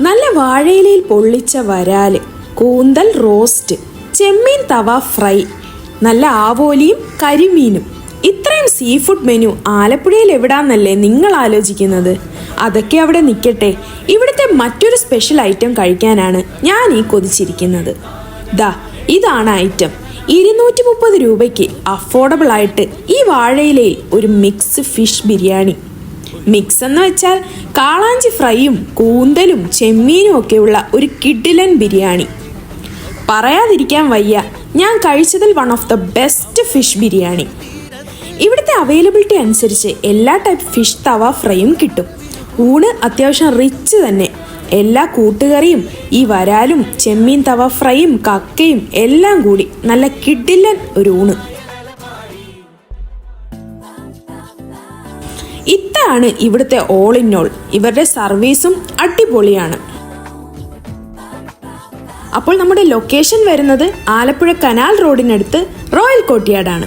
നല്ല വാഴയിലയിൽ പൊള്ളിച്ച വരാല്, കൂന്തൽ റോസ്റ്റ്, ചെമ്മീൻ തവ ഫ്രൈ, നല്ല ആവോലിയും കരിമീനും. ഇത്രയും സീ ഫുഡ് മെനു ആലപ്പുഴയിൽ എവിടാന്നല്ലേ നിങ്ങൾ ആലോചിക്കുന്നത്? അതൊക്കെ അവിടെ നിൽക്കട്ടെ, ഇവിടുത്തെ മറ്റൊരു സ്പെഷ്യൽ ഐറ്റം കഴിക്കാനാണ് ഞാൻ ഈ കൊതിച്ചിരിക്കുന്നത്. ഇതാണ് ഐറ്റം. 230 രൂപയ്ക്ക് അഫോർഡബിൾ ആയിട്ട് ഈ വാഴയിലയിൽ ഒരു മിക്സ് ഫിഷ് ബിരിയാണി. മിക്സ് എന്ന് വെച്ചാൽ കാളാഞ്ചി ഫ്രൈയും കൂന്തലും ചെമ്മീനും ഒക്കെയുള്ള ഒരു കിഡിലൻ ബിരിയാണി. പറയാതിരിക്കാൻ വയ്യ, ഞാൻ കഴിച്ചതിൽ one of the best fish biryani. ഇവിടുത്തെ അവൈലബിലിറ്റി അനുസരിച്ച് എല്ലാ ടൈപ്പ് ഫിഷ് തവ ഫ്രൈയും കിട്ടും. ഊണ് അത്യാവശ്യം റിച്ച് തന്നെ. എല്ലാ കൂട്ടുകറിയും, ഈ വരാലും ചെമ്മീൻ തവ ഫ്രൈയും കക്കയും എല്ലാം കൂടി നല്ല കിഡിലൻ ഒരു ഊണ്. ഇതാണ് ഇവിടുത്തെ ഓൾ ഇൻ ഓൾ. ഇവരുടെ സർവീസും അടിപൊളിയാണ്. അപ്പോൾ നമ്മുടെ ലൊക്കേഷൻ വരുന്നത് ആലപ്പുഴ കനാൽ റോഡിനടുത്ത് റോയൽ കോർട്ട്യാർഡ് ആണ്.